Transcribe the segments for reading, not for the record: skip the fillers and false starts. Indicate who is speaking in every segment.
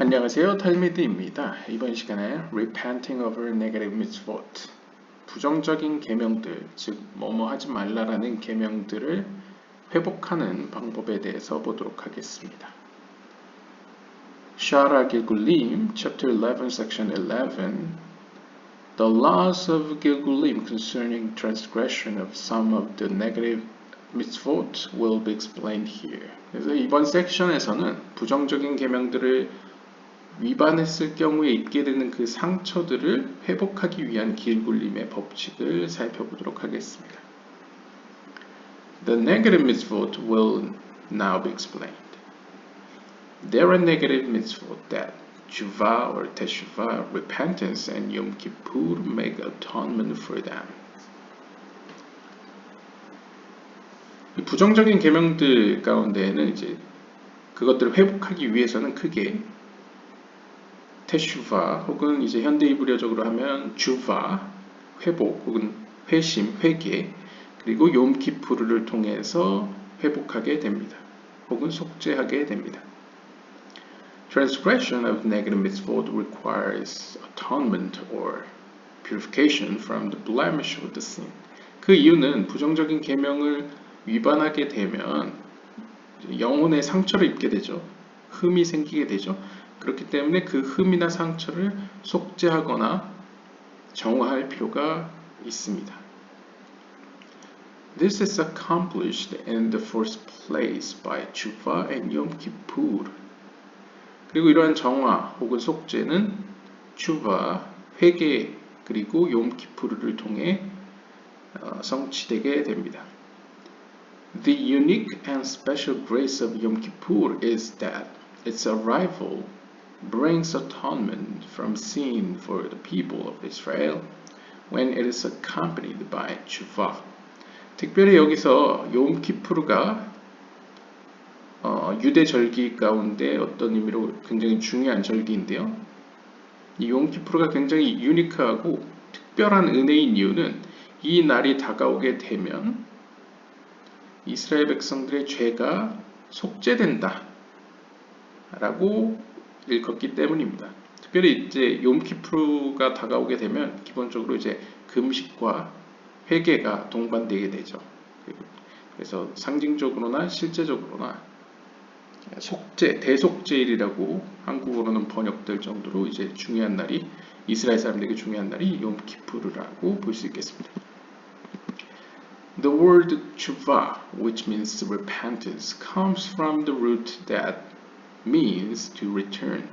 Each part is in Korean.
Speaker 1: 안녕하세요, 탈미드입니다. 이번 시간에 Repenting over Negative Mitzvot, 부정적인 계명들, 즉 뭐뭐 하지 말라라는 계명들을 회복하는 방법에 대해서 보도록 하겠습니다. Shara Gilgulim, Chapter 11, Section 11. The laws of Gilgulim concerning transgression of some of the negative mitzvot will be explained here. 그래서 이번 섹션에서는 부정적인 계명들을 위반했을 경우에 입게 되는 그 상처들을 회복하기 위한 길굴림의 법칙을 살펴보도록 하겠습니다. The negative mitzvot will now be explained. There are negative mitzvot that tshuva or teshuvah, repentance, and Yom Kippur make atonement for them. 이 부정적인 계명들 가운데에는 이제 그것들을 회복하기 위해서는 크게 테슈바 혹은 이제 현대 이브리어적으로 하면 주바, 회복 혹은 회심, 회개, 그리고 욤키푸르를 통해서 회복하게 됩니다. 혹은 속죄하게 됩니다. Transgression of negative mitzvot requires atonement or purification from the blemish of the sin. 그 이유는 부정적인 계명을 위반하게 되면 영혼의 상처를 입게 되죠. 흠이 생기게 되죠. 그렇기 때문에 그 흠이나 상처를 속죄하거나 정화할 필요가 있습니다. This is accomplished in the first place by tshuva and Yom Kippur. 그리고 이러한 정화 혹은 속죄는 tshuva, 회개 그리고 욤키푸르를 통해 성취되게 됩니다. The unique and special grace of Yom Kippur is that its arrival brings atonement from sin for the people of Israel when it is accompanied by tshuva. 특별히 여기서 욤키푸르가 유대 절기 가운데 어떤 의미로 굉장히 중요한 절기인데요. 이 욤키푸르가 굉장히 유니크하고 특별한 은혜인 이유는 이 날이 다가오게 되면 이스라엘 백성들의 죄가 속죄된다 라고 일컫기 때문입니다. 특별히 이제 욤키푸르가 다가오게 되면 기본적으로 이제 금식과 회개가 동반되게 되죠. 그래서 상징적으로나 실제적으로나 속죄, 대속죄일이라고 한국어로는 번역될 정도로 이제 중요한 날이 이스라엘 사람들에게 중요한 날이 욤키푸르라고 볼 수 있겠습니다. The word tshuva, which means repentance, comes from the root that means to return.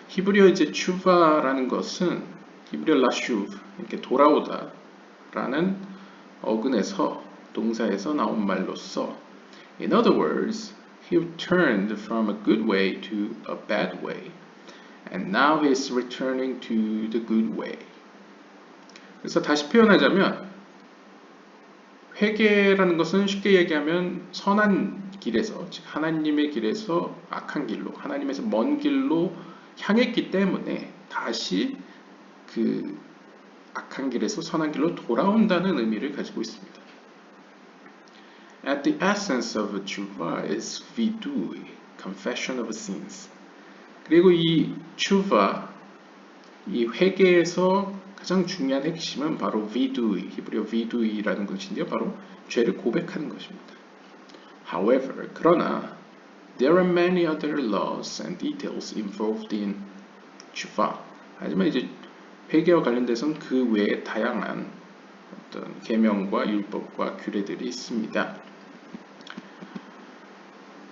Speaker 1: 히브리어 이제 tshuva라는 것은 히브리어 라슈브, 이렇게 돌아오다라는 어근에서 동사에서 나온 말로서 In other words, he turned from a good way to a bad way, and now he is returning to the good way. 그래서 다시 표현하자면 회개라는 것은 쉽게 얘기하면 선한 길에서, 즉 하나님의 길에서 악한 길로, 하나님에서 먼 길로 향했기 때문에 다시 그 악한 길에서 선한 길로 돌아온다는 의미를 가지고 있습니다. At the essence of tshuva is vidui, confession of sins. 그리고 이 tshuva, 이 회개에서 가장 중요한 핵심은 바로 vidui, 히브리어 vidui라는 것인데요. 바로 죄를 고백하는 것입니다. However, 그러나 there are many other laws and details involved in tshuva. 하지만 이제 회개와 관련돼서는 그 외에 다양한 어떤 계명과 율법과 규례들이 있습니다.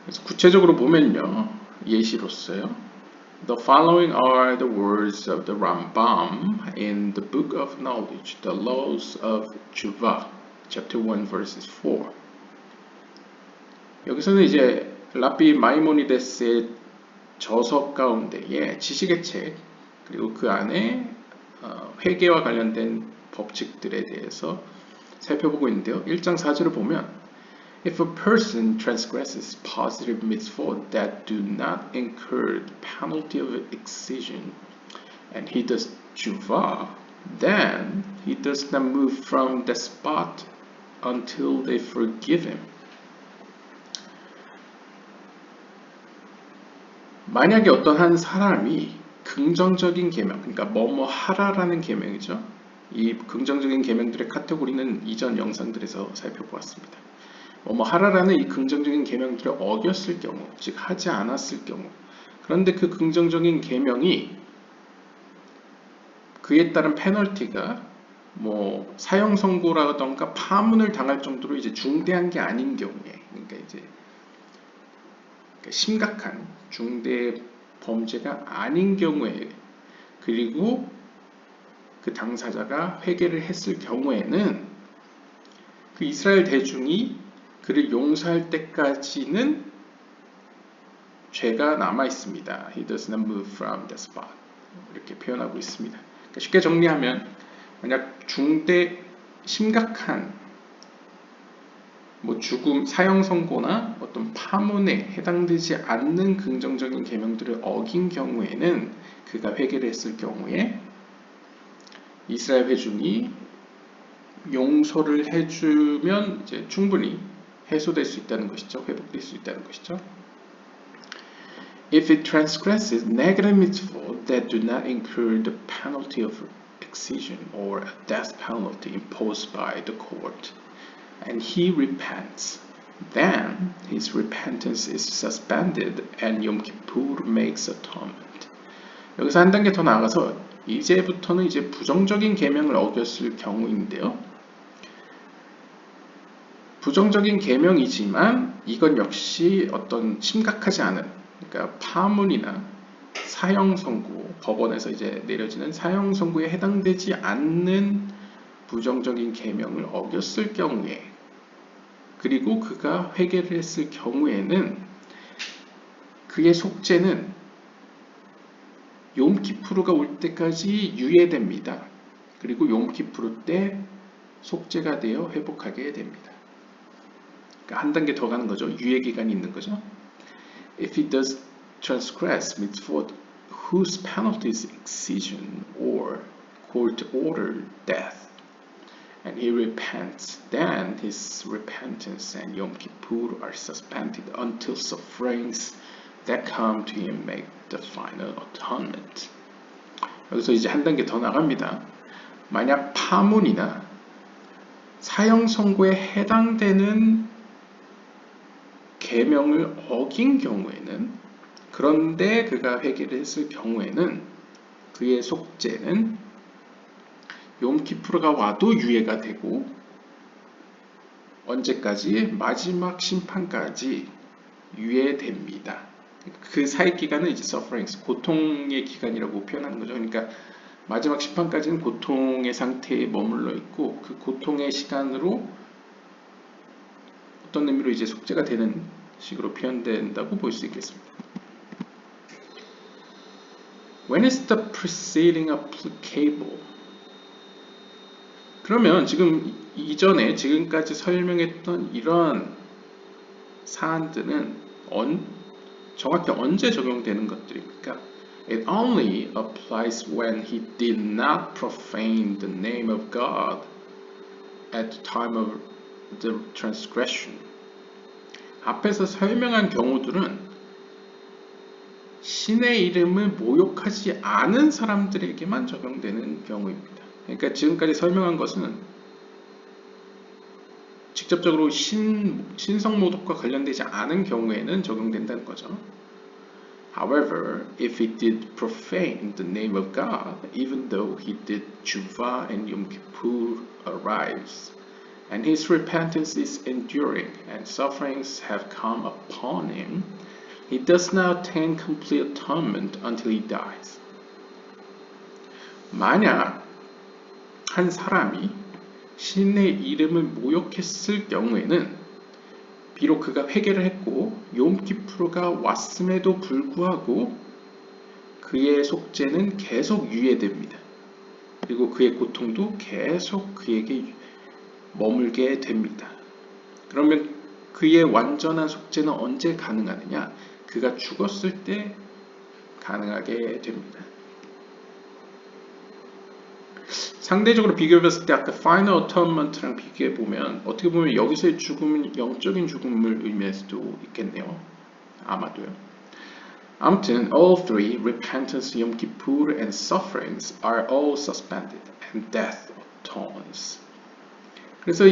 Speaker 1: 그래서 구체적으로 보면요, 예시로서요. The following are the words of the Rambam in the Book of Knowledge, the Laws of Tshuva, chapter 1, verses 4. 여기서는 이제 라비 마이모니데스의 저서 가운데에 지식의 책, 그리고 그 안에 회개와 관련된 법칙들에 대해서 살펴보고 있는데요. 1장 4절을 보면 If a person transgresses positive mitzvot that do not incur the penalty of excision, and he does tshuva, then he does not move from the spot until they forgive him. 만약에 어떤 한 사람이 긍정적인 계명, 그러니까 뭐뭐 하라라는 계명이죠. 이 긍정적인 계명들의 카테고리는 이전 영상들에서 살펴보았습니다. 뭐뭐 하라라는 이 긍정적인 계명들을 어겼을 경우, 즉 하지 않았을 경우, 그런데 그 긍정적인 계명이 그에 따른 페널티가 뭐 사형 선고라던가 파문을 당할 정도로 이제 중대한 게 아닌 경우에, 그러니까 이제 심각한 중대 범죄가 아닌 경우에, 그리고 그 당사자가 회개를 했을 경우에는 그 이스라엘 대중이 그를 용서할 때까지는 죄가 남아 있습니다. He does not move from the spot. 이렇게 표현하고 있습니다. 그러니까 쉽게 정리하면 만약 중대 심각한 뭐 죽음, 사형 선고나 어떤 파문에 해당되지 않는 긍정적인 계명들을 어긴 경우에는 그가 회개를 했을 경우에 이스라엘 회중이 용서를 해주면 이제 충분히 해소될 수 있다는 것이죠. 회복될 수 있다는 것이죠. If it transgresses negative mitzvot that do not incur the penalty of excision or a death penalty imposed by the court, and he repents, then his repentance is suspended and Yom Kippur makes atonement. 여기서 한 단계 더 나아가서 이제부터는 이제 부정적인 계명을 어겼을 경우인데요. 부정적인 계명이지만 이건 역시 어떤 심각하지 않은, 그러니까 파문이나 사형 선고, 법원에서 이제 내려지는 사형 선고에 해당되지 않는 부정적인 계명을 어겼을 경우에, 그리고 그가 회개를 했을 경우에는 그의 속죄는 욤키푸르가 올 때까지 유예됩니다. 그리고 욤키푸르 때 속죄가 되어 회복하게 됩니다. 그러니까 한 단계 더 가는 거죠. 유예 기간이 있는 거죠. If he does transgress mitzvot whose penalty is excision or court ordered death, and he repents, then his repentance and Yom Kippur are suspended until sufferings that come to him make the final atonement. 여기서 이제 한 단계 더 나갑니다. 만약 파문이나 사형 선고에 해당되는 계명을 어긴 경우에는, 그런데 그가 회개를 했을 경우에는 그의 속죄는 욤키푸르가 와도 유예가 되고 언제까지? 마지막 심판까지 유예됩니다. 그 사이 기간은 이제 sufferings, 고통의 기간이라고 표현하는 거죠. 그러니까 마지막 심판까지는 고통의 상태에 머물러 있고 그 고통의 시간으로 어떤 의미로 이제 속죄가 되는 식으로 표현된다고 볼 수 있겠습니다. When is the preceding applicable? 그러면 지금 이전에 지금까지 설명했던 이런 사안들은 정확히 언제 적용되는 것들입니까? It only applies when he did not profane the name of God at the time of the transgression. 앞에서 설명한 경우들은 신의 이름을 모욕하지 않은 사람들에게만 적용되는 경우입니다. 그러니까 지금까지 설명한 것은 직접적으로 신성모독과 관련되지 않은 경우에는 적용된다는 거죠. However, if he did profane the name of God, even though he did tshuva and Yom Kippur arrives, and his repentance is enduring, and sufferings have come upon him, he does not attain complete atonement until he dies. 만약 한 사람이 신의 이름을 모욕했을 경우에는 비록 그가 회개를 했고 욤키푸르가 왔음에도 불구하고 그의 속죄는 계속 유예됩니다. 그리고 그의 고통도 계속 그에게 머물게 됩니다. 그러면 그의 완전한 속죄는 언제 가능하느냐? 그가 죽었을 때 가능하게 됩니다. 상대적으로 비교해봤을 때 아까 Final Atonement랑 비교해보면 어떻게 보면 여기서의 죽음은 영적인 죽음을 의미할 수도 있겠네요. 아마도요. 아무튼 all three, repentance, Yom Kippur, and sufferings are all suspended, and death atones. 그래서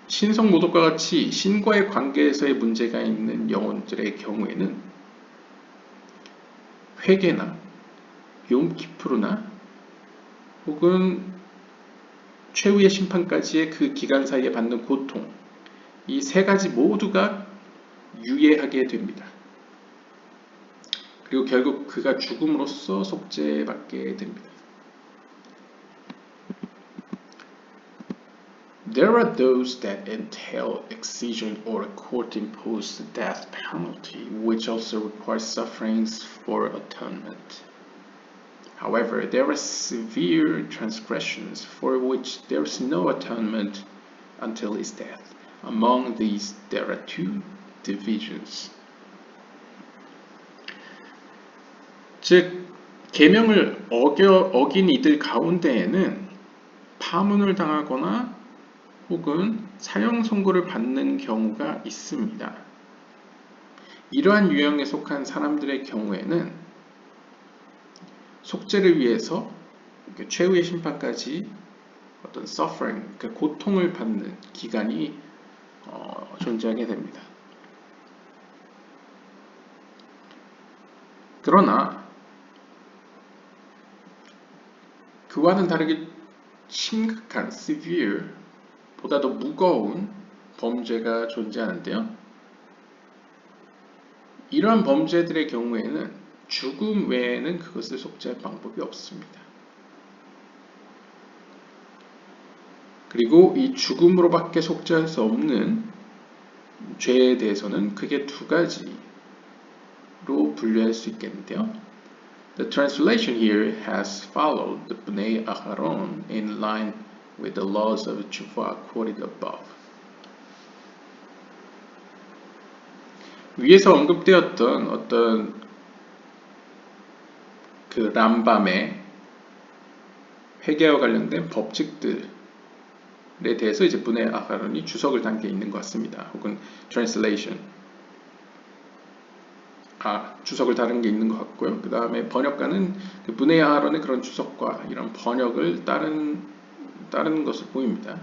Speaker 1: 신성 모독과 같이 신과의 관계에서의 문제가 있는 영혼들의 경우에는 회개나 욤키푸르나 혹은 최후의 심판까지의 그 기간 사이에 받는 고통, 이 세 가지 모두가 유예하게 됩니다. 그리고 결국 그가 죽음으로써 속죄받게 됩니다. There are those that entail excision or court-imposed death penalty, which also requires sufferings for atonement. However, there are severe transgressions for which there is no atonement until his death. Among these, there are two divisions. 즉, 계명을 어긴 이들 가운데에는 파문을 당하거나 혹은 사형 선고를 받는 경우가 있습니다. 이러한 유형에 속한 사람들의 경우에는 속죄를 위해서 최후의 심판까지 어떤 suffering, 그러니까 고통을 받는 기간이 존재하게 됩니다. 그러나 그와는 다르게 심각한 severe 보다 더 무거운 범죄가 존재하는데요. 이러한 범죄들의 경우에는 죽음 외에는 그것을 속죄할 방법이 없습니다. 그리고 이 죽음으로밖에 속죄할 수 없는 죄에 대해서는 크게 두 가지로 분류할 수 있겠는데요. The translation here has followed the Bnei Aharon in line with the laws of Tshuva quoted above. 위에서 언급되었던 어떤 그 람밤의 회개와 관련된 법칙들에 대해서 이제 분의 아하론이 주석을 담겨 있는 것 같습니다. 혹은 translation 주석을 다른 게 있는 것 같고요. 그 다음에 번역가는 그 분의 아하론의 그런 주석과 이런 번역을 따르는 것을 보입니다.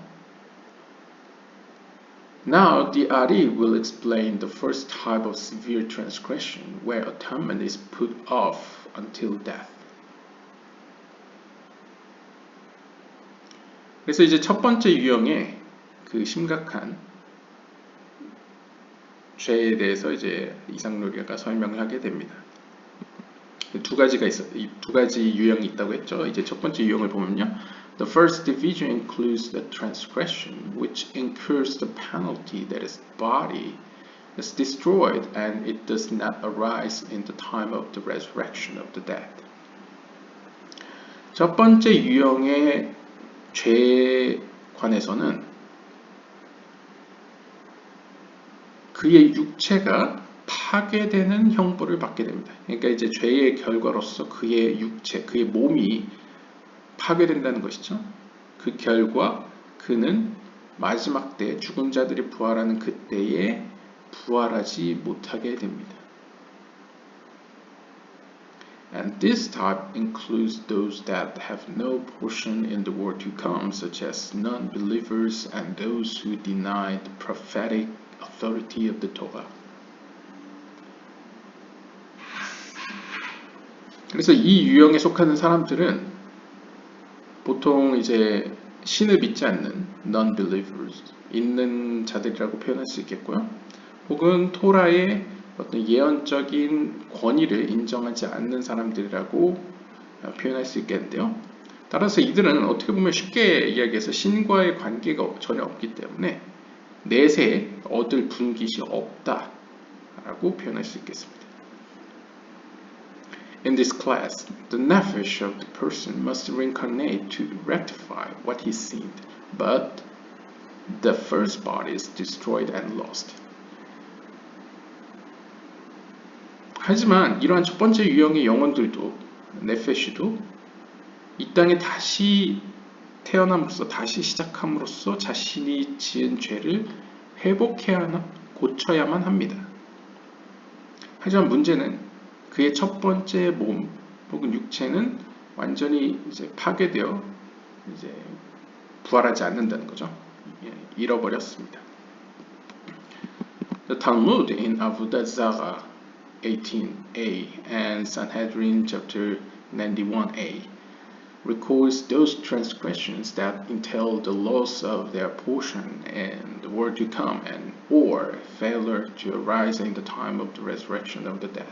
Speaker 1: Now, the Ari will explain the first type of severe transgression, where atonement is put off until death. 그래서 이제 첫 번째 유형의 그 심각한 죄에 대해서 이제 이상로리아가 설명을 하게 됩니다. 두 가지 유형이 있다고 했죠. 이제 첫 번째 유형을 보면요. The first division includes the transgression, which incurs the penalty that his body is destroyed and it does not arise in the time of the resurrection of the dead. 첫 번째 유형의 죄에 관해서는 그의 육체가 파괴되는 형벌을 받게 됩니다. 그러니까 이제 죄의 결과로서 그의 육체, 그의 몸이 파괴된다는 것이죠. 그 결과 그는 마지막 때 죽은 자들이 부활하는 그때에 부활하지 못하게 됩니다. And this type includes those that have no portion in the world to come, such as non-believers and those who deny the prophetic authority of the Torah. 그래서 이 유형에 속하는 사람들은 보통 이제 신을 믿지 않는 non-believers, 있는 자들이라고 표현할 수 있겠고요. 혹은 토라의 어떤 예언적인 권위를 인정하지 않는 사람들이라고 표현할 수 있겠는데요. 따라서 이들은 어떻게 보면 쉽게 이야기해서 신과의 관계가 전혀 없기 때문에 내세에 얻을 분깃이 없다라고 표현할 수 있겠습니다. In this class, the nefesh of the person must reincarnate to rectify what he sinned, but the first body is destroyed and lost. 하지만 이러한 첫 번째 유형의 영혼들도, 네페시도 이 땅에 다시 태어남으로써, 다시 시작함으로써 자신이 지은 죄를 회복해야 하나, 고쳐야만 합니다. 하지만 문제는 그의 첫 번째 몸 혹은 육체는 완전히 이제 파괴되어 이제 부활하지 않는다는 거죠. 잃어버렸습니다. The Talmud in Avodah Zarah 18a and Sanhedrin chapter 91a records those transgressions that entail the loss of their portion in the world to come and or failure to arise in the time of the resurrection of the dead.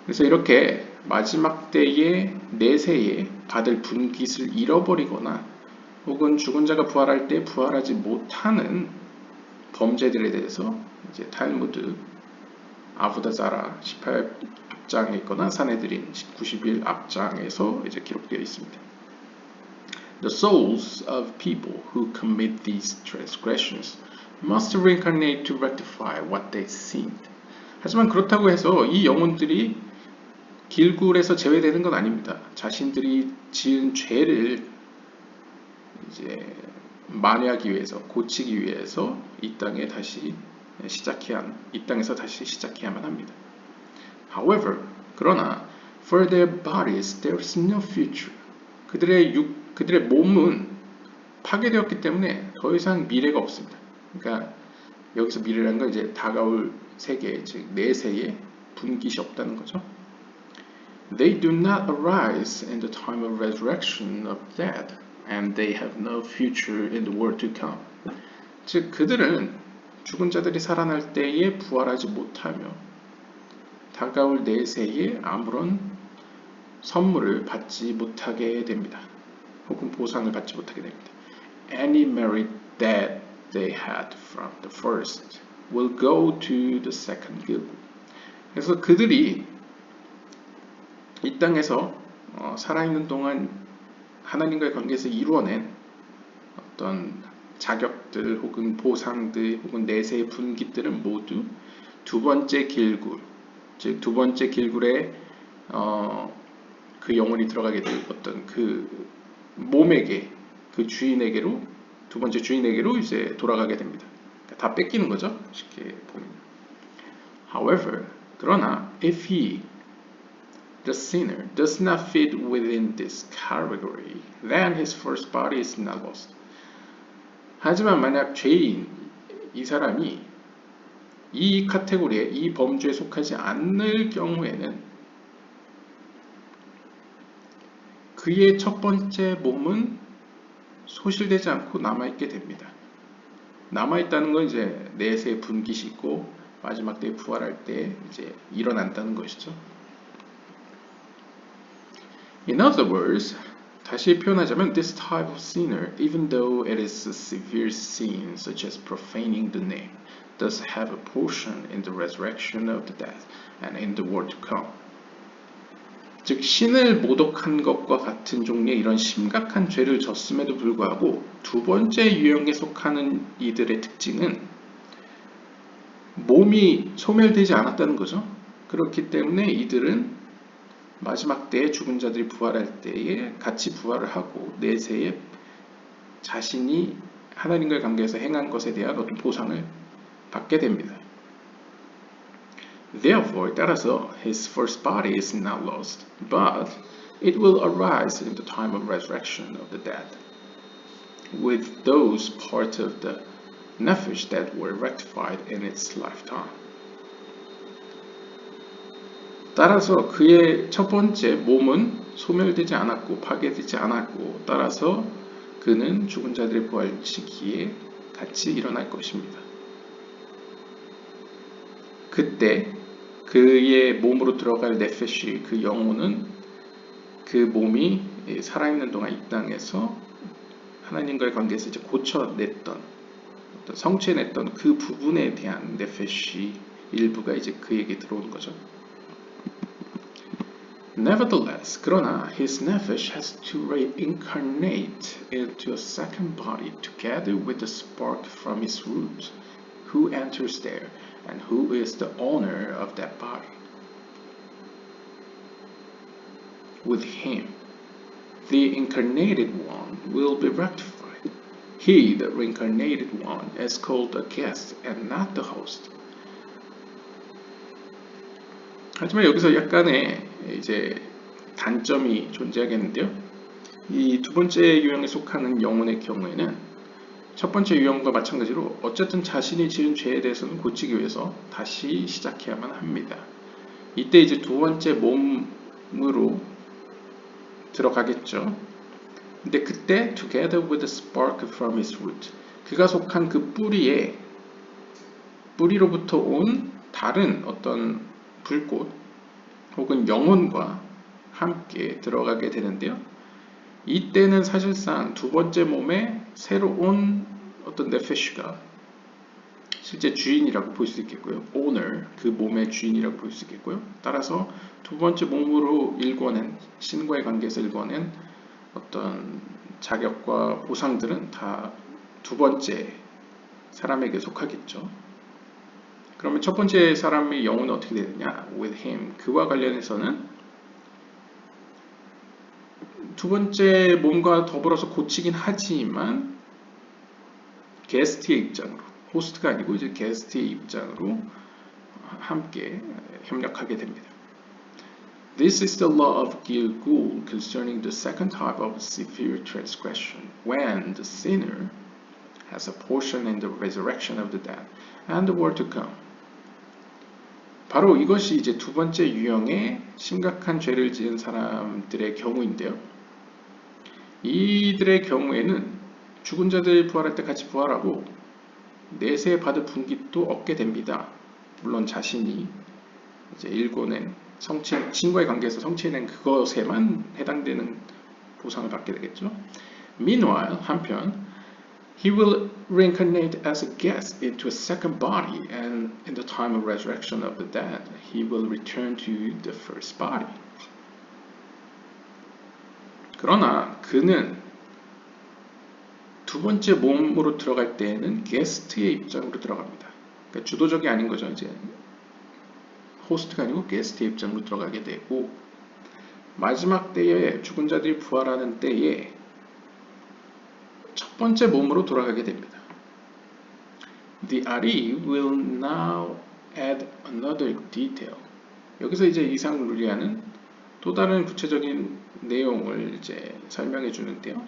Speaker 1: 그래서 이렇게 마지막 때의 내세에 받을 분깃을 잃어버리거나 혹은 죽은 자가 부활할 때 부활하지 못하는 범죄들에 대해서 이제 탈무드 아보다 자라 18앞장에 있거나 사내들인 19, 11앞장에서 이제 기록되어 있습니다. The souls of people who commit these transgressions must reincarnate to rectify what they sinned. 하지만 그렇다고 해서 이 영혼들이 길굴에서 제외되는 건 아닙니다. 자신들이 지은 죄를 이제 만회하기 위해서, 고치기 위해서 이 땅에 다시 이 땅에서 다시 시작해야만 합니다. However, 그러나 for their bodies there is no future. 그들의 몸은 파괴되었기 때문에 더 이상 미래가 없습니다. 그러니까 여기서 미래라는 건 이제 다가올 세계, 즉 내세에 분깃이 없다는 거죠. They do not arise in the time of resurrection of dead, and they have no future in the world to come. 즉 그들은 죽은 자들이 살아날 때에 부활하지 못하며 다가올 내세에 아무런 선물을 받지 못하게 됩니다. 혹은 보상을 받지 못하게 됩니다. Any merit that they had from the first will go to the second good. 그래서 그들이 이 땅에서 살아있는 동안 하나님과의 관계에서 이루어낸 어떤 자격들 혹은 보상들 혹은 내세의 분깃들은 모두 두 번째 길굴, 즉 두 번째 길굴에 그 영혼이 들어가게 될 어떤 그 몸에게, 그 주인에게로, 두 번째 주인에게로 이제 돌아가게 됩니다. 그러니까 다 뺏기는 거죠. 쉽게 보면. However, 그러나 if he the sinner does not fit within this category, then his first body is not lost. 하지만 만약 죄인, 이 사람이 이 카테고리에, 이 범주에 속하지 않을 경우에는 그의 첫 번째 몸은 소실되지 않고 남아있게 됩니다. 남아있다는 건 이제 내세의 분깃이 있고 마지막 때에 부활할 때 이제 일어난다는 것이죠. In other words, 다시 표현하자면 this type of sinner, even though it is a severe sin such as profaning the name, does have a portion in the resurrection of the dead and in the world to come. 즉 신을 모독한 것과 같은 종류의 이런 심각한 죄를 졌음에도 불구하고 두 번째 유형에 속하는 이들의 특징은 몸이 소멸되지 않았다는 거죠. 그렇기 때문에 이들은 마지막 때에 죽은 자들이 부활할 때에 같이 부활을 하고 내세에 자신이 하나님과의 관계에서 행한 것에 대한 어떤 보상을 받게 됩니다. Therefore, 따라서 his first body is not lost, but it will arise in the time of resurrection of the dead, with those parts of the nephesh that were rectified in its lifetime. 따라서 그의 첫 번째 몸은 소멸되지 않았고 파괴되지 않았고 따라서 그는 죽은 자들의 부활 시기에 같이 일어날 것입니다. 그때 그의 몸으로 들어갈 네페시, 그 영혼은 그 몸이 살아있는 동안 이 땅에서 하나님과의 관계에서 이제 고쳐냈던, 어떤 성취해냈던 그 부분에 대한 네페시 일부가 이제 그에게 들어오는 거죠. Nevertheless, 그러나 his nephesh has to reincarnate into a second body together with the spark from his root, who enters there and who is the owner of that body. With him, the incarnated one will be rectified. He, the reincarnated one, is called a guest and not the host. 하지만 여기서 약간의 이제 단점이 존재하겠는데요. 이 두 번째 유형에 속하는 영혼의 경우에는 첫 번째 유형과 마찬가지로 어쨌든 자신이 지은 죄에 대해서는 고치기 위해서 다시 시작해야만 합니다. 이때 이제 두 번째 몸으로 들어가겠죠. 근데 그때 together with a spark from his root, 그가 속한 그 뿌리로부터 온 다른 어떤 불꽃 혹은 영혼과 함께 들어가게 되는데요. 이때는 사실상 두 번째 몸에 새로운 어떤 네페쉬가 실제 주인이라고 볼 수 있겠고요. owner, 그 몸의 주인이라고 볼 수 있겠고요. 따라서 두 번째 몸으로 일궈낸, 신과의 관계에서 일궈낸 어떤 자격과 보상들은 다 두 번째 사람에게 속하겠죠. 그러면 첫 번째 사람의 영혼은 어떻게 되느냐? with him, 그와 관련해서는 두 번째 몸과 더불어서 고치긴 하지만 게스트의 입장으로, 호스트가 아니고 이제 게스트의 입장으로 함께 협력하게 됩니다. This is the law of Gilgul concerning the second type of severe transgression, when the sinner has a portion in the resurrection of the dead and the world to come. 바로 이것이 이제 두 번째 유형의 심각한 죄를 지은 사람들의 경우인데요. 이들의 경우에는 죽은 자들이 부활할 때 같이 부활하고 내세 받을 분깃도 얻게 됩니다. 물론 자신이 이제 일궈낸 신과의 관계에서 성취해낸 그것에만 해당되는 보상을 받게 되겠죠. Meanwhile, 한편 he will reincarnate as a guest into a second body, and in the time of resurrection of the dead, he will return to the first body. 그러나 그는 두 번째 몸으로 들어갈 때에는 게스트의 입장으로 들어갑니다. 그러니까 주도적이 아닌 거죠. 이제 호스트가 아니고 게스트의 입장으로 들어가게 되고, 마지막 때에 죽은 자들이 부활하는 때에 첫 번째 몸으로 돌아가게 됩니다. The Ari will now add another detail. 여기서 이제 이상 루리아는 또 다른 구체적인 내용을 이제 설명해 주는데요.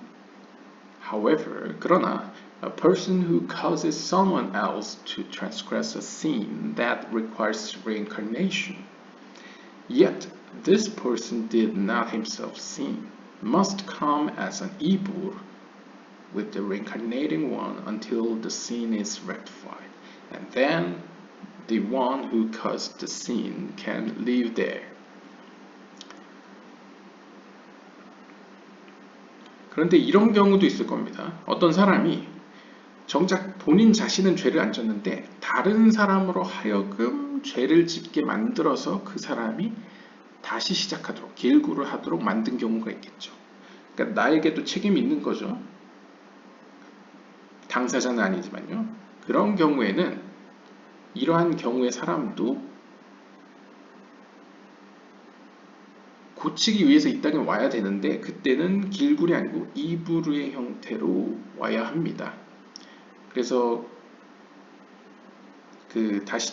Speaker 1: However, 그러나 a person who causes someone else to transgress a sin that requires reincarnation, yet this person did not himself sin, must come as an ibur with the reincarnating one until the sin is rectified, and then the one who caused the sin can live there. 그런데 이런 경우도 있을 겁니다. 어떤 사람이 정작 본인 자신은 죄를 안 졌는데 다른 사람으로 하여금 죄를 짓게 만들어서 그 사람이 다시 시작하도록, 길구를 하도록 만든 경우가 있겠죠. 그러니까 나에게도 책임이 있는 거죠. 당사자는 아니지만요. 그런 경우에는 이러한 경우의 사람도 고치기 위해서 이 땅에 와야 되는데 그때는 길굴이 아니고 이브루의 형태로 와야 합니다. 그래서 그 다시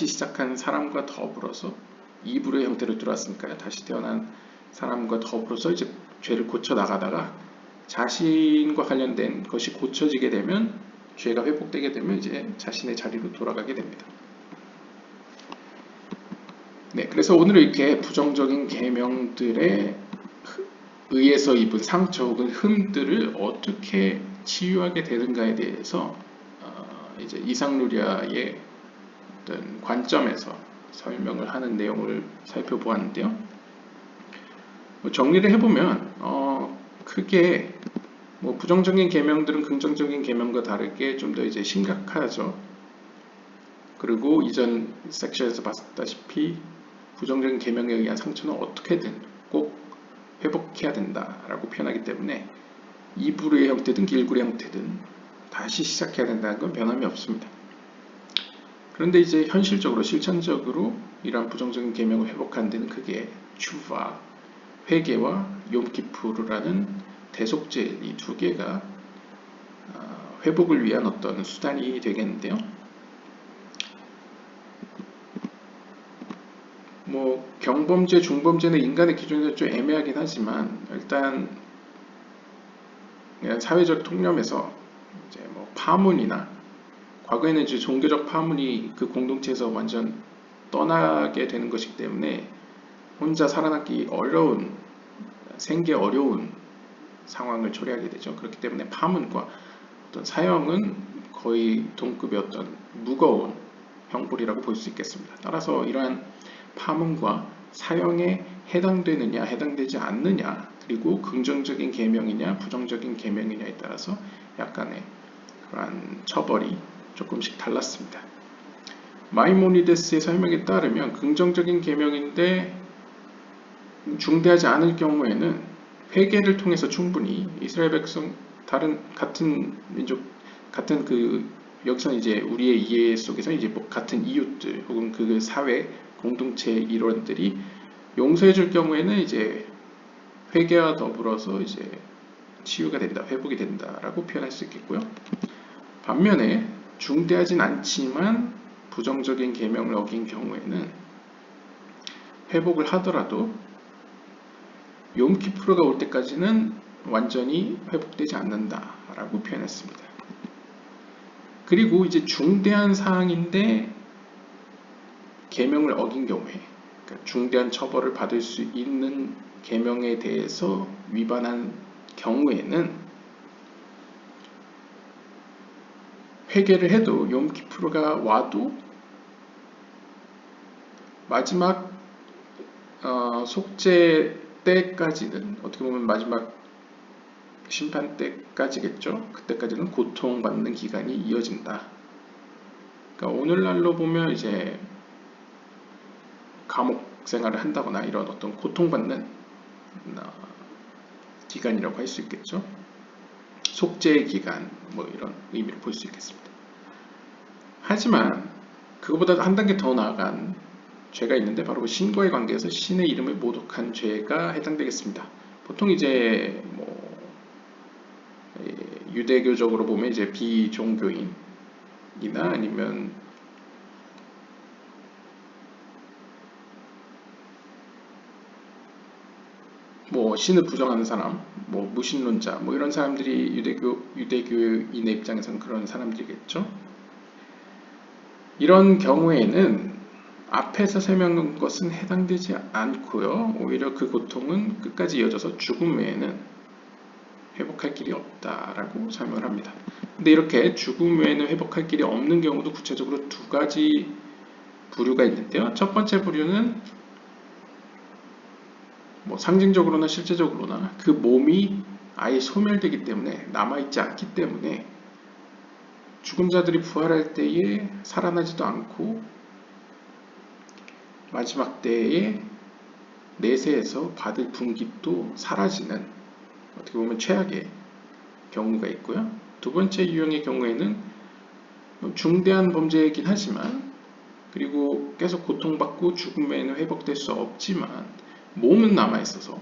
Speaker 1: 시작한 사람과 더불어서 이브루의 형태로 들어왔으니까요. 다시 태어난 사람과 더불어서 이제 죄를 고쳐 나가다가 자신과 관련된 것이 고쳐지게 되면, 죄가 회복되게 되면 이제 자신의 자리로 돌아가게 됩니다. 네, 그래서 오늘은 이렇게 부정적인 계명들에 의해서 입은 상처 혹은 흠들을 어떻게 치유하게 되는가에 대해서 이제 이상루리아의 어떤 관점에서 설명을 하는 내용을 살펴보았는데요. 정리를 해보면 크게 부정적인 계명들은 긍정적인 계명과 다르게 좀 더 이제 심각하죠. 그리고 이전 섹션에서 봤다시피 부정적인 계명에 의한 상처는 어떻게든 꼭 회복해야 된다라고 표현하기 때문에 이불의 형태든 길굴의 형태든 다시 시작해야 된다는 건 변함이 없습니다. 그런데 이제 현실적으로 실천적으로 이러한 부정적인 계명을 회복하는 데는 그게 추바, 회개와 욤키푸르라는 대속죄, 이 두 개가 회복을 위한 어떤 수단이 되겠는데요. 뭐 경범죄, 중범죄는 인간의 기준에서 좀 애매하긴 하지만 일단 그냥 사회적 통념에서 이제 뭐 파문이나 과거에는 이제 종교적 파문이 그 공동체에서 완전 떠나게 되는 것이기 때문에 혼자 살아남기 어려운 생계 어려운 상황을 초래하게 되죠. 그렇기 때문에 파문과 어떤 사형은 거의 동급의 어떤 무거운 형벌이라고 볼 수 있겠습니다. 따라서 이러한 파문과 사형에 해당되느냐 해당되지 않느냐 그리고 긍정적인 계명이냐 부정적인 계명이냐에 따라서 약간의 그러한 처벌이 조금씩 달랐습니다. 마이모니데스의 설명에 따르면 긍정적인 계명인데 중대하지 않을 경우에는 회개를 통해서 충분히 이스라엘 백성 다른 같은 민족 같은 그 여기서 이제 우리의 이해 속에서 이제 뭐 같은 이웃들 혹은 그 사회 공동체 일원들이 용서해 줄 경우에는 이제 회개와 더불어서 이제 치유가 된다, 회복이 된다라고 표현할 수 있겠고요. 반면에 중대하진 않지만 부정적인 계명을 어긴 경우에는 회복을 하더라도 욤키푸르가 올 때까지는 완전히 회복되지 않는다라고 표현했습니다. 그리고 이제 중대한 사항인데 계명을 어긴 경우에 그러니까 중대한 처벌을 받을 수 있는 계명에 대해서 위반한 경우에는 회개를 해도 욤키푸르가 와도 마지막 속죄 때까지는 어떻게 보면 마지막 심판 때까지겠죠. 그때까지는 고통받는 기간이 이어진다. 그러니까 오늘날로 보면 이제 감옥 생활을 한다거나 이런 어떤 고통받는 기간이라고 할 수 있겠죠. 속죄의 기간 뭐 이런 의미로 볼 수 있겠습니다. 하지만 그것보다 한 단계 더 나아간 죄가 있는데 바로 신과의 관계에서 신의 이름을 모독한 죄가 해당되겠습니다. 보통 이제 뭐 유대교적으로 보면 이제 비종교인이나 아니면 뭐 신을 부정하는 사람, 뭐 무신론자, 뭐 이런 사람들이 유대교인의 입장에서는 그런 사람들이겠죠. 이런 경우에는 앞에서 설명한 것은 해당되지 않고요. 오히려 그 고통은 끝까지 이어져서 죽음 외에는 회복할 길이 없다라고 설명을 합니다. 근데 이렇게 죽음 외에는 회복할 길이 없는 경우도 구체적으로 두 가지 부류가 있는데요. 첫 번째 부류는 뭐 상징적으로나 실제적으로나 그 몸이 아예 소멸되기 때문에 남아있지 않기 때문에 죽은 자들이 부활할 때에 살아나지도 않고 마지막 때에 내세에서 받을 분깃도 사라지는 어떻게 보면 최악의 경우가 있고요. 두 번째 유형의 경우에는 중대한 범죄이긴 하지만 그리고 계속 고통받고 죽음에는 회복될 수 없지만 몸은 남아있어서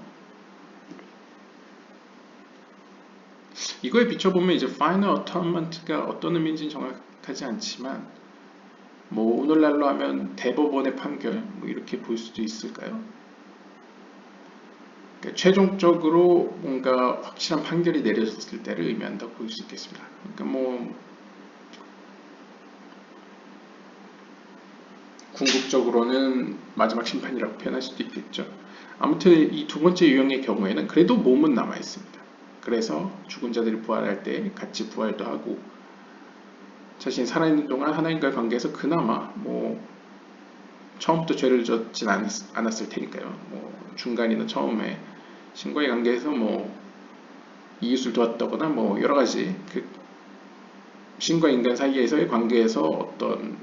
Speaker 1: 이거에 비춰보면 이제 Final Atonement가 어떤 의미인지는 정확하지 않지만 뭐 오늘날로 하면 대법원의 판결 뭐 이렇게 볼 수도 있을까요? 그러니까 최종적으로 뭔가 확실한 판결이 내려졌을 때를 의미한다고 볼 수 있겠습니다. 그러니까 뭐 궁극적으로는 마지막 심판이라고 표현할 수도 있겠죠. 아무튼 이 두 번째 유형의 경우에는 그래도 몸은 남아 있습니다. 그래서 죽은 자들이 부활할 때 같이 부활도 하고 자신이 살아있는 동안 하나님과의 관계에서 그나마 뭐 처음부터 죄를 졌진 않았을 테니까요. 뭐 중간이나 처음에 신과의 관계에서 뭐 이웃을 도왔다거나 뭐 여러 가지 그 신과 인간 사이에서의 관계에서 어떤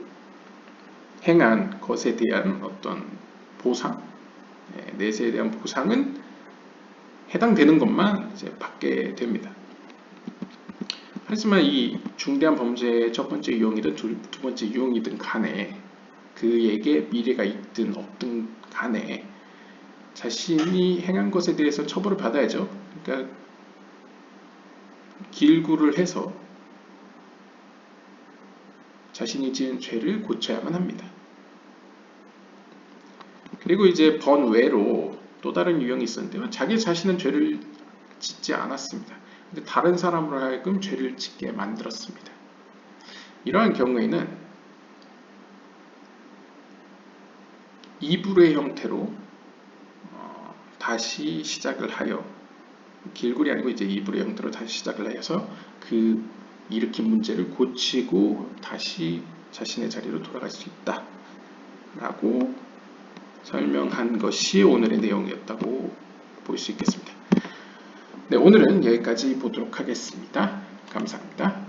Speaker 1: 행한 것에 대한 어떤 보상, 내세에 대한 보상은 해당되는 것만 이제 받게 됩니다. 하지만 이 중대한 범죄의 첫 번째 유형이든 두 번째 유형이든 간에 그에게 미래가 있든 없든 간에 자신이 행한 것에 대해서 처벌을 받아야죠. 그러니까 길구를 해서 자신이 지은 죄를 고쳐야만 합니다. 그리고 이제 번외로 또 다른 유형이 있었는데요. 자기 자신은 죄를 짓지 않았습니다. 근데 다른 사람으로 하여금 죄를 짓게 만들었습니다. 이러한 경우에는 이불의 형태로 다시 시작을 하여, 길굴이 아니고 이제 이불의 형태로 다시 시작을 해서 그 일으킨 문제를 고치고 다시 자신의 자리로 돌아갈 수 있다 라고 설명한 것이 오늘의 내용이었다고 볼 수 있겠습니다. 네, 오늘은 여기까지 보도록 하겠습니다. 감사합니다.